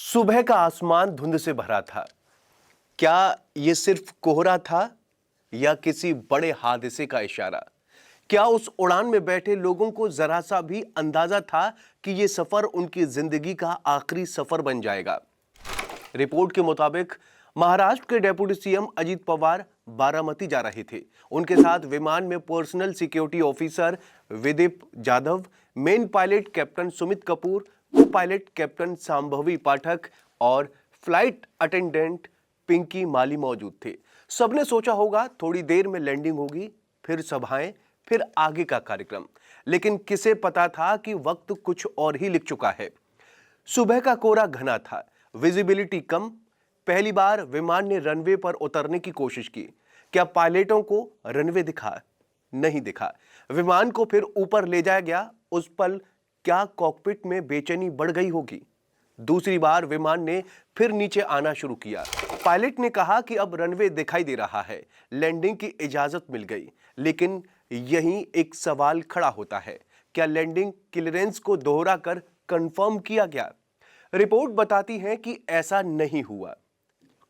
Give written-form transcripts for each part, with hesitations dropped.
सुबह का आसमान धुंध से भरा था। क्या ये सिर्फ कोहरा था या किसी बड़े हादसे का इशारा? क्या उस उड़ान में बैठे लोगों को जरा सा भी अंदाजा था कि ये सफर उनकी जिंदगी का आखिरी सफर बन जाएगा? रिपोर्ट के मुताबिक महाराष्ट्र के डेप्यूटी सीएम अजीत पवार बारामती जा रहे थे। उनके साथ विमान में personal security officer Vidip Jadhav, main pilot captain Sumit Kapoor, copilot captain Sambhavi पाठक और फ्लाइट अटेंडेंट पिंकी माली मौजूद थे। सबने सोचा होगा थोड़ी देर में लैंडिंग होगी, फिर सभाएं, फिर आगे का कार्यक्रम। लेकिन किसे पता था कि वक्त कुछ और ही लिख चुका है। सुबह का कोहरा घना था, विजिबिलिटी कम। पहली बार विमान ने रनवे पर उतरने की कोशिश की। क्या पायलटों को रनवे दिखा? नहीं दिखा। विमान को फिर ऊपर ले जाया गया। उस पल क्या कॉकपिट में बेचैनी बढ़ गई होगी? दूसरी बार विमान ने फिर नीचे आना शुरू किया। पायलट ने कहा कि अब रनवे दिखाई दे रहा है, लैंडिंग की इजाजत मिल गई। लेकिन यहीं एक सवाल खड़ा होता है, क्या लैंडिंग क्लियरेंस को दोहरा कर कंफर्म किया गया? रिपोर्ट बताती है कि ऐसा नहीं हुआ।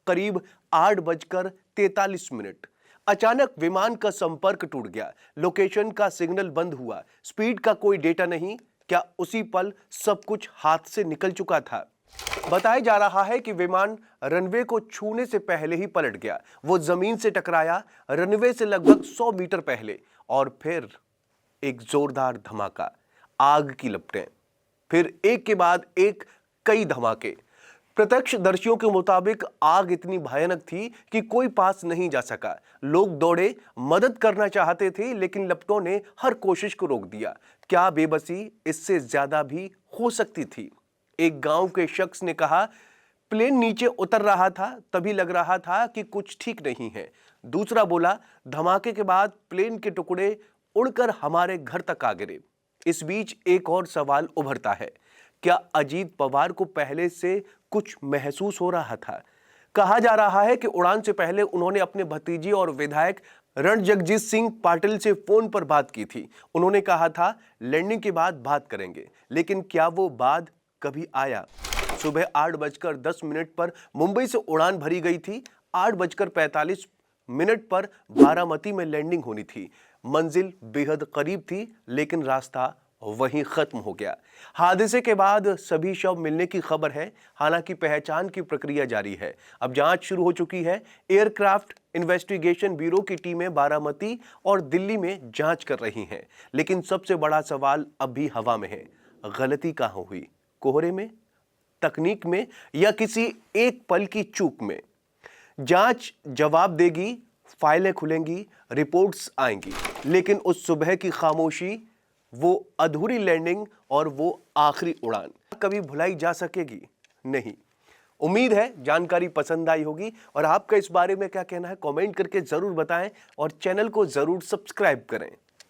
करीब 8:43 अचानक विमान का संपर्क टूट गया। लोकेशन का सिग्नल बंद हुआ। स्पीड का कोई डेटा नहीं। क्या उसी पल सब कुछ हाथ से निकल चुका था? बताया जा रहा है कि विमान रनवे को छूने से पहले ही पलट गया। वो जमीन से टकराया रनवे से लगभग 100 मीटर पहले, और फिर एक जोरदार धमाका, आग की लपटें, फिर एक के बाद एक कई धमाके। प्रत्यक्षदर्शियों के मुताबिक आग इतनी भयानक थी कि कोई पास नहीं जा सका। लोग दौड़े, मदद करना चाहते थे, लेकिन लपटों ने हर कोशिश को रोक दिया। क्या बेबसी इससे ज्यादा भी हो सकती थी? एक गांव के शख्स ने कहा, प्लेन नीचे उतर रहा था, तभी लग रहा था कि कुछ ठीक नहीं है। दूसरा बोला, धमाके के बाद प्लेन के टुकड़े उड़कर हमारे घर तक आ गिरे। इस बीच एक और सवाल उभरता है, क्या अजीत पवार को पहले से कुछ महसूस हो रहा था? कहा जा रहा है कि उड़ान से पहले उन्होंने अपने भतीजे और विधायक रणजगजीत सिंह पाटिल से फोन पर बात की थी। उन्होंने कहा था लैंडिंग के बाद बात करेंगे, लेकिन क्या वो बाद कभी आया? सुबह 8:10 पर मुंबई से उड़ान भरी गई थी। 8:45 पर बारामती में लैंडिंग होनी थी। मंजिल बेहद करीब थी, लेकिन रास्ता वहीं खत्म हो गया। हादसे के बाद सभी शव मिलने की खबर है। हालांकि पहचान की प्रक्रिया जारी है। अब जांच शुरू हो चुकी है। एयरक्राफ्ट इन्वेस्टिगेशन ब्यूरो की टीमें बारामती और दिल्ली में जांच कर रही हैं। लेकिन सबसे बड़ा सवाल अब भी हवा में है, गलती कहां हुई? कोहरे में, तकनीक में, या किसी एक पल की चूक में? जांच जवाब देगी, फाइलें खुलेंगी, रिपोर्ट्स आएंगी। लेकिन उस सुबह की खामोशी, वो अधूरी लैंडिंग और वो आखिरी उड़ान कभी भुलाई जा सकेगी? नहीं। उम्मीद है जानकारी पसंद आई होगी, और आपका इस बारे में क्या कहना है कमेंट करके जरूर बताएं, और चैनल को जरूर सब्सक्राइब करें।